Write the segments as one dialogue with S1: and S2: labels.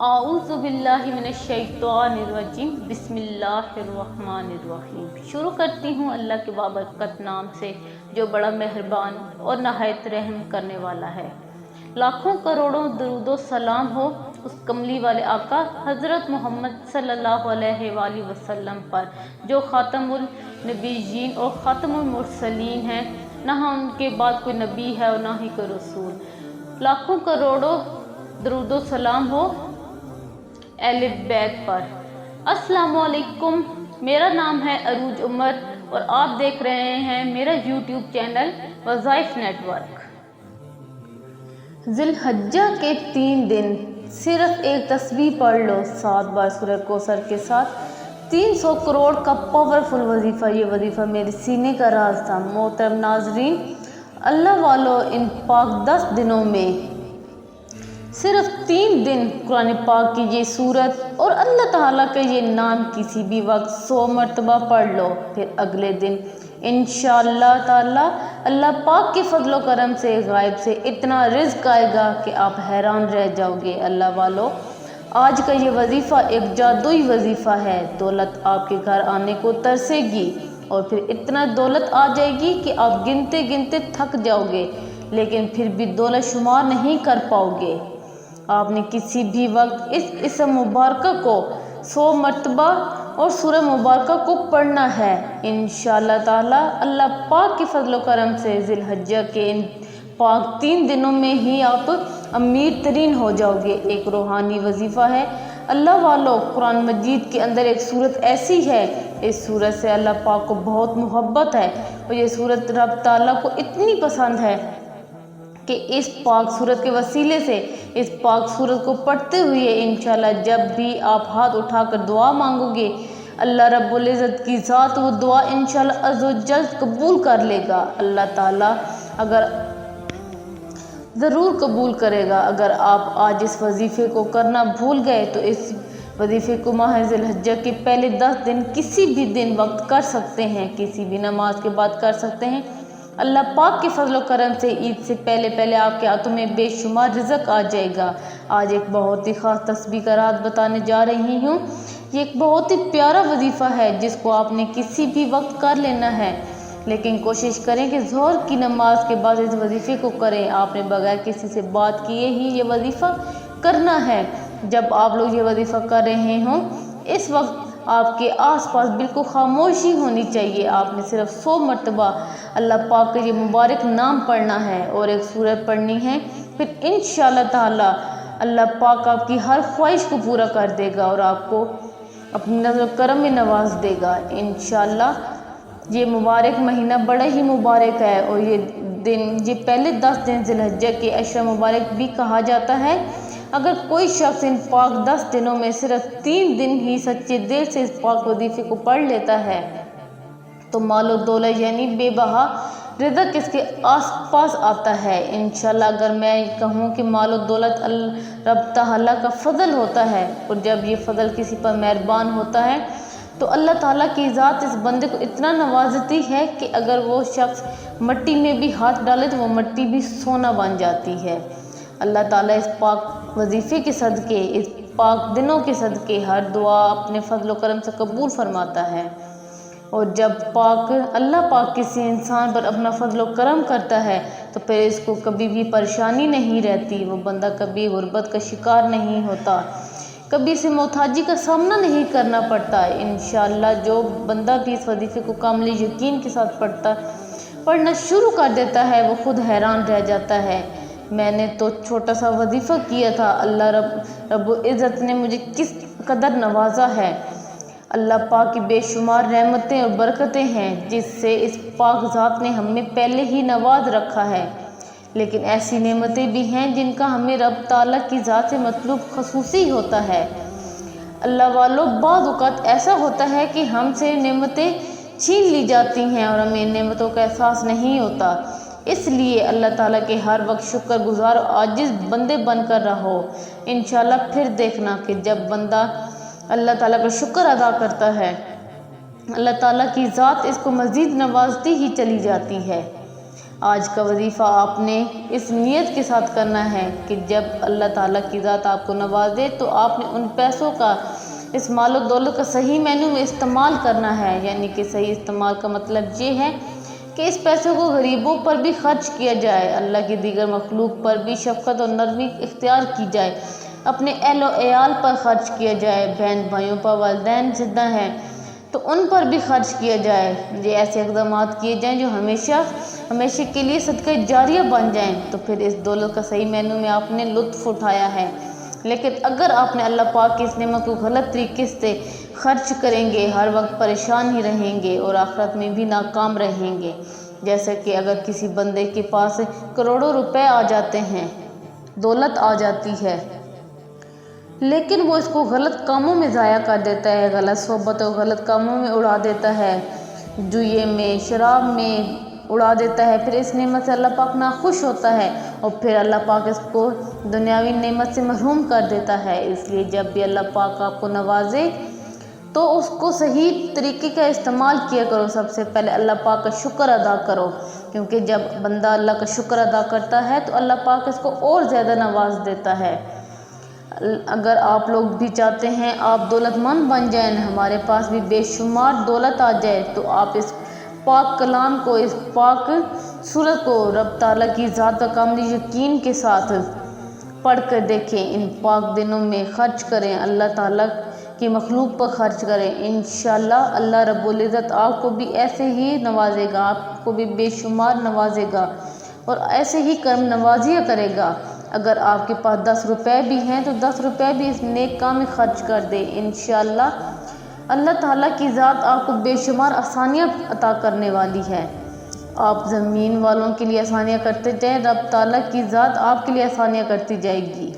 S1: اعوذ باللہ من الشیطان الرجیم بسم اللہ الرحمن الرحیم۔ شروع کرتی ہوں اللہ کے بابرکت نام سے جو بڑا مہربان اور نہایت رحم کرنے والا ہے۔ لاکھوں کروڑوں درود و سلام ہو اس کملی والے آقا حضرت محمد صلی اللہ علیہ وآلہ وسلم پر جو خاتم النبیین اور خاتم المرسلین ہیں، نہ ان کے بعد کوئی نبی ہے اور نہ ہی کوئی رسول۔ لاکھوں کروڑوں درود و سلام ہو اہل بیت پر۔ السلام علیکم، میرا نام ہے عروج عمر اور آپ دیکھ رہے ہیں میرا یوٹیوب چینل وظائف نیٹ ورک۔ ذی الحجہ کے 3 دن صرف ایک تسبیح پڑھ لو 7 بار سورہ کوثر کے ساتھ 300 کروڑ کا پاورفل وظیفہ۔ یہ وظیفہ میرے سینے کا راز تھا۔ محترم ناظرین، اللہ والوں، ان پاک 10 دنوں میں صرف 3 دن قرآن پاک کی یہ صورت اور اللہ تعالیٰ کا یہ نام کسی بھی وقت 100 مرتبہ پڑھ لو، پھر اگلے دن انشاءاللہ تعالیٰ اللہ پاک کے فضل و کرم سے غائب سے اتنا رزق آئے گا کہ آپ حیران رہ جاؤ گے۔ اللہ والو، آج کا یہ وظیفہ ایک جادوئی وظیفہ ہے۔ دولت آپ کے گھر آنے کو ترسے گی اور پھر اتنا دولت آ جائے گی کہ آپ گنتے گنتے تھک جاؤ گے، لیکن پھر بھی دولت شمار نہیں کر پاؤ گے۔ آپ نے کسی بھی وقت اس اسم مبارکہ کو 100 مرتبہ اور سورہ مبارکہ کو پڑھنا ہے۔ انشاءاللہ تعالیٰ اللہ پاک کے فضل و کرم سے ذی الحجہ کے ان پاک 3 دنوں میں ہی آپ امیر ترین ہو جاؤ گے۔ ایک روحانی وظیفہ ہے اللہ والو۔ قرآن مجید کے اندر ایک صورت ایسی ہے، اس صورت سے اللہ پاک کو بہت محبت ہے اور یہ صورت رب تعالیٰ کو اتنی پسند ہے کہ اس پاک صورت کے وسیلے سے اس پاک صورت کو پڑھتے ہوئے انشاءاللہ جب بھی آپ ہاتھ اٹھا کر دعا مانگو گے، اللہ رب العزت کی ذات وہ دعا انشاءاللہ عز و جل قبول کر لے گا۔ اللہ تعالیٰ اگر ضرور قبول کرے گا۔ اگر آپ آج اس وظیفے کو کرنا بھول گئے تو اس وظیفے کو ماہ ذی الحجہ کے پہلے 10 دن کسی بھی دن وقت کر سکتے ہیں، کسی بھی نماز کے بعد کر سکتے ہیں۔ اللہ پاک کے فضل و کرم سے عید سے پہلے آپ کے ہاتھوں میں بے شمار رزق آ جائے گا۔ آج ایک بہت ہی خاص تسبیح کا راز بتانے جا رہی ہوں۔ یہ ایک بہت ہی پیارا وظیفہ ہے جس کو آپ نے کسی بھی وقت کر لینا ہے، لیکن کوشش کریں کہ ظہر کی نماز کے بعد اس وظیفے کو کریں۔ آپ نے بغیر کسی سے بات کیے ہی یہ وظیفہ کرنا ہے۔ جب آپ لوگ یہ وظیفہ کر رہے ہوں، اس وقت آپ کے آس پاس بالکل خاموشی ہونی چاہیے۔ آپ نے صرف 100 مرتبہ اللہ پاک کا یہ مبارک نام پڑھنا ہے اور ایک سورت پڑھنی ہے، پھر انشاءاللہ تعالیٰ اللہ پاک آپ کی ہر خواہش کو پورا کر دے گا اور آپ کو اپنی نظر و کرم میں نواز دے گا انشاءاللہ۔ یہ مبارک مہینہ بڑا ہی مبارک ہے اور یہ پہلے 10 دن ذی الحجہ کے اشرا مبارک بھی کہا جاتا ہے۔ اگر کوئی شخص ان پاک 10 دنوں میں صرف 3 دن ہی سچے دل سے اس پاک وظیفے کو پڑھ لیتا ہے تو مال و دولت یعنی بے بہا رزق اس کے آس پاس آتا ہے انشاءاللہ۔ اگر میں کہوں کہ مال و دولت رب تعالیٰ کا فضل ہوتا ہے اور جب یہ فضل کسی پر مہربان ہوتا ہے تو اللہ تعالیٰ کی ذات اس بندے کو اتنا نوازتی ہے کہ اگر وہ شخص مٹی میں بھی ہاتھ ڈالے تو وہ مٹی بھی سونا بن جاتی ہے۔ اللہ تعالیٰ اس پاک وظیفے کے صدقے، اس پاک دنوں کے صدقے ہر دعا اپنے فضل و کرم سے قبول فرماتا ہے۔ اور جب اللہ پاک کسی انسان پر اپنا فضل و کرم کرتا ہے تو پھر اس کو کبھی بھی پریشانی نہیں رہتی، وہ بندہ کبھی غربت کا شکار نہیں ہوتا، کبھی اسے محتاجی کا سامنا نہیں کرنا پڑتا۔ انشاءاللہ جو بندہ بھی اس وظیفے کو کامل یقین کے ساتھ پڑھنا شروع کر دیتا ہے وہ خود حیران رہ جاتا ہے، میں نے تو چھوٹا سا وظیفہ کیا تھا، اللہ رب العزت نے مجھے کس قدر نوازا ہے۔ اللہ پاک کی بے شمار رحمتیں اور برکتیں ہیں جس سے اس پاک ذات نے ہمیں پہلے ہی نواز رکھا ہے، لیکن ایسی نعمتیں بھی ہیں جن کا ہمیں رب تعالیٰ کی ذات سے مطلوب خصوصی ہوتا ہے۔ اللہ والو، بعض اوقات ایسا ہوتا ہے کہ ہم سے نعمتیں چھین لی جاتی ہیں اور ہمیں نعمتوں کا احساس نہیں ہوتا، اس لیے اللہ تعالیٰ کے ہر وقت شکر گزار اور عاجز بندے بن کر رہو۔ انشاءاللہ پھر دیکھنا کہ جب بندہ اللہ تعالیٰ کا شکر ادا کرتا ہے اللہ تعالیٰ کی ذات اس کو مزید نوازتی ہی چلی جاتی ہے۔ آج کا وظیفہ آپ نے اس نیت کے ساتھ کرنا ہے کہ جب اللہ تعالیٰ کی ذات آپ کو نوازے تو آپ نے ان پیسوں کا، اس مال و دولت کا صحیح معنوں میں استعمال کرنا ہے۔ یعنی کہ صحیح استعمال کا مطلب یہ ہے کہ اس پیسوں کو غریبوں پر بھی خرچ کیا جائے، اللہ کی دیگر مخلوق پر بھی شفقت اور نرمی اختیار کی جائے، اپنے اہل و عیال پر خرچ کیا جائے، بہن بھائیوں پر، والدین زندہ ہیں تو ان پر بھی خرچ کیا جائے۔ یہ ایسے اقدامات کیے جائیں جو ہمیشہ کے لیے صدقہ جاریہ بن جائیں، تو پھر اس دولت کا صحیح معنوں میں آپ نے لطف اٹھایا ہے۔ لیکن اگر آپ نے اللہ پاک کی اس نعمت کو غلط طریقے سے خرچ کریں گے، ہر وقت پریشان ہی رہیں گے اور آخرت میں بھی ناکام رہیں گے۔ جیسا کہ اگر کسی بندے کے پاس کروڑوں روپے آ جاتے ہیں، دولت آ جاتی ہے، لیکن وہ اس کو غلط کاموں میں ضائع کر دیتا ہے، غلط صحبت اور غلط کاموں میں اڑا دیتا ہے، جوئے میں، شراب میں اڑا دیتا ہے، پھر اس نعمت سے اللہ پاک ناخوش ہوتا ہے اور پھر اللہ پاک اس کو دنیاوی نعمت سے محروم کر دیتا ہے۔ اس لیے جب بھی اللہ پاک آپ کو نوازے تو اس کو صحیح طریقے کا استعمال کیا کرو۔ سب سے پہلے اللہ پاک کا شکر ادا کرو، کیونکہ جب بندہ اللہ کا شکر ادا کرتا ہے تو اللہ پاک اس کو اور زیادہ نواز دیتا ہے۔ اگر آپ لوگ بھی چاہتے ہیں آپ دولت مند بن جائیں، ہمارے پاس بھی بے شمار دولت آ جائے، تو آپ اس پاک کلام کو، اس پاک سورت کو رب تعالیٰ کی ذات کا کامل یقین کے ساتھ پڑھ کر دیکھیں، ان پاک دنوں میں خرچ کریں، اللہ تعالیٰ کی مخلوق پر خرچ کریں، انشاءاللہ اللہ رب العزت آپ کو بھی ایسے ہی نوازے گا، آپ کو بھی بے شمار نوازے گا اور ایسے ہی کرم نوازیاں کرے گا۔ اگر آپ کے پاس 10 روپے بھی ہیں تو 10 روپے بھی اس نیک کام میں خرچ کر دیں، انشاءاللہ اللہ تعالیٰ کی ذات آپ کو بے شمار آسانیاں عطا کرنے والی ہے۔ آپ زمین والوں کے لیے آسانیاں کرتے جائیں، رب تعالیٰ کی ذات آپ کے لیے آسانیاں کرتی جائے گی۔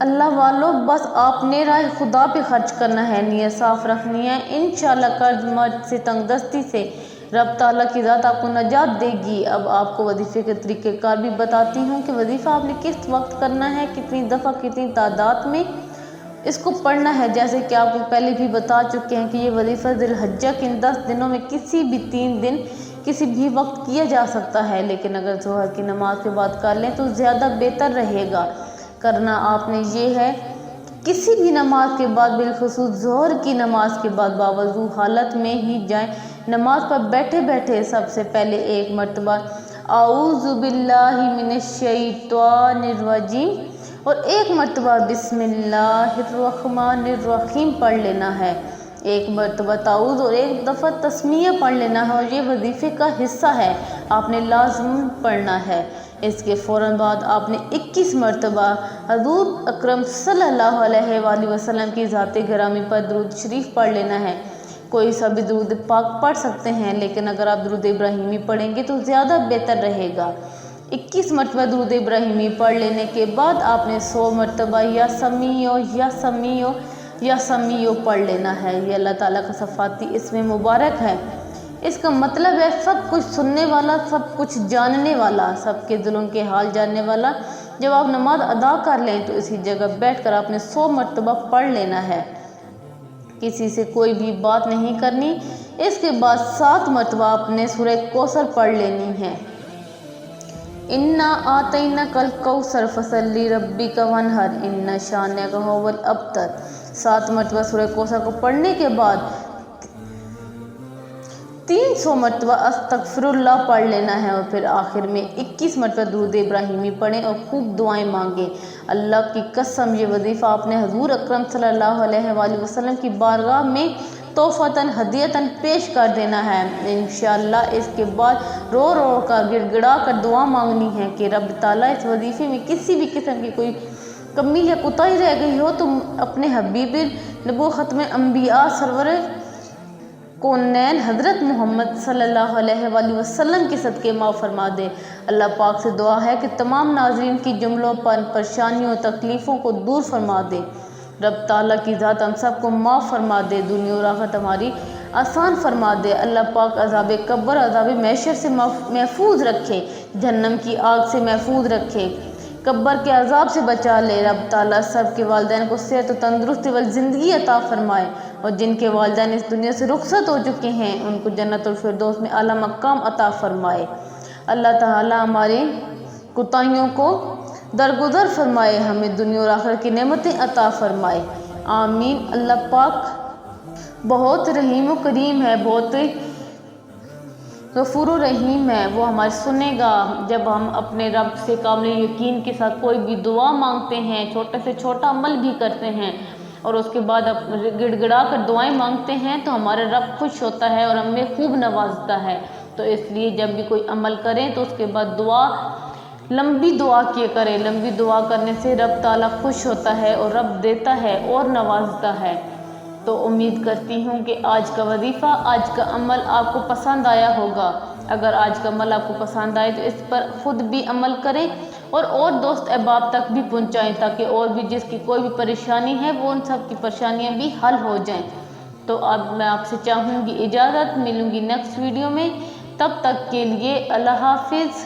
S1: اللہ والوں، بس آپ نے راہ خدا پہ خرچ کرنا ہے، نیت صاف رکھنی ہے، انشاءاللہ قرض مرض سے، تنگ دستی سے رب تعالیٰ کی ذات آپ کو نجات دے گی۔ اب آپ کو وظیفے کے طریقہ کار بھی بتاتی ہوں کہ وظیفہ آپ نے کس وقت کرنا ہے، کتنی دفعہ، کتنی تعداد میں اس کو پڑھنا ہے۔ جیسے کہ آپ کو پہلے بھی بتا چکے ہیں کہ یہ وظیفہ ذی الحجہ کے ان 10 دنوں میں کسی بھی 3 دن کسی بھی وقت کیا جا سکتا ہے، لیکن اگر ظہر کی نماز کے بعد کر لیں تو زیادہ بہتر رہے گا۔ کرنا آپ نے یہ ہے کہ کسی بھی نماز کے بعد، بالخصوص ظہر کی نماز کے بعد، باوضو حالت میں ہی جائیں، نماز پر بیٹھے بیٹھے سب سے پہلے 1 مرتبہ اعوذ باللہ من الشیطان الرجیم اور 1 مرتبہ بسم اللہ الرحمن الرحیم پڑھ لینا ہے، 1 مرتبہ تعوذ اور 1 دفعہ تسمیہ پڑھ لینا ہے، اور یہ وظیفے کا حصہ ہے، آپ نے لازم پڑھنا ہے۔ اس کے فوراً بعد آپ نے 21 مرتبہ حضور اکرم صلی اللہ علیہ وآلہ وسلم کی ذات گرامی پر درود شریف پڑھ لینا ہے۔ کوئی سا بھی درود پاک پڑھ سکتے ہیں، لیکن اگر آپ درود ابراہیمی پڑھیں گے تو زیادہ بہتر رہے گا۔ 21 مرتبہ درود ابراہیمی پڑھ لینے کے بعد آپ نے 100 مرتبہ یا سمیع یا سمیع یا سمیع پڑھ لینا ہے۔ یہ اللہ تعالیٰ کا صفاتی اسم مبارک ہے۔ اس کا مطلب ہے سب کچھ سننے والا، سب کچھ جاننے والا، سب کے دلوں کے حال جاننے والا۔ جب آپ نماز ادا کر لیں تو اسی جگہ بیٹھ کر آپ نے 100 مرتبہ پڑھ لینا ہے، کسی سے کوئی بھی بات نہیں کرنی۔ اس کے بعد 7 مرتبہ آپ نے سورہ کوثر پڑھ لینی ہے، انا اعطیناک الکوثر فصل لربک وانحر ان شانئک ھو الابتر۔ 7 مرتبہ سورہ کوثر کو پڑھنے کے بعد 300 مرتبہ استغفر اللہ پڑھ لینا ہے، اور پھر آخر میں 21 مرتبہ درود ابراہیمی پڑھیں اور خوب دعائیں مانگیں۔ اللہ کی قسم یہ وظیفہ آپ نے حضور اکرم صلی اللہ علیہ وآلہ وسلم کی بارگاہ میں تحفۃً ہدیۃً پیش کر دینا ہے۔ انشاءاللہ اس کے بعد رو رو کر، گڑ گڑا کر دعا مانگنی ہے کہ رب تعالیٰ اس وظیفے میں کسی بھی قسم کی کوئی کمی یا کوتاہی رہ گئی ہو تو اپنے حبیب نبو ختم انبیاء سرور کونین حضرت محمد صلی اللہ علیہ وآلہ وسلم کے صدقے معاف فرما دے۔ اللہ پاک سے دعا ہے کہ تمام ناظرین کی جملوں پر پریشانیوں تکلیفوں کو دور فرما دے۔ رب تعالیٰ کی ذات ہم سب کو معاف فرما دے، دنیا اور آخرت ہماری آسان فرما دے۔ اللہ پاک عذاب قبر، عذاب محشر سے محفوظ رکھے، جہنم کی آگ سے محفوظ رکھے۔ قبر کے عذاب سے بچا لے۔ رب تعالیٰ سب کے والدین کو صحت و تندرستی والی زندگی عطا فرمائے، اور جن کے والدین اس دنیا سے رخصت ہو چکے ہیں ان کو جنت الفردوس میں اعلیٰ مقام عطا فرمائے۔ اللہ تعالیٰ ہماری کوتاہیوں کو درگزر فرمائے، ہمیں دنیا اور آخرت کی نعمتیں عطا فرمائے، آمین۔ اللہ پاک بہت رحیم و کریم ہے، بہت غفور و رحیم ہے، وہ ہماری سنے گا جب ہم اپنے رب سے کامل یقین کے ساتھ کوئی بھی دعا مانگتے ہیں، چھوٹے سے چھوٹا عمل بھی کرتے ہیں اور اس کے بعد گڑ گڑا کر دعائیں مانگتے ہیں تو ہمارا رب خوش ہوتا ہے اور ہمیں خوب نوازتا ہے۔ تو اس لیے جب بھی کوئی عمل کریں تو اس کے بعد دعا، لمبی دعا کیا کریں، لمبی دعا کرنے سے رب تعالیٰ خوش ہوتا ہے اور رب دیتا ہے اور نوازتا ہے۔ تو امید کرتی ہوں کہ آج کا وظیفہ، آج کا عمل آپ کو پسند آیا ہوگا۔ اگر آج کا عمل آپ کو پسند آئے تو اس پر خود بھی عمل کریں اور دوست احباب تک بھی پہنچائیں، تاکہ اور بھی جس کی کوئی بھی پریشانی ہے وہ ان سب کی پریشانیاں بھی حل ہو جائیں۔ تو اب میں آپ سے چاہوں گی اجازت، ملوں گی نیکسٹ ویڈیو میں، تب تک کے لیے اللہ حافظ۔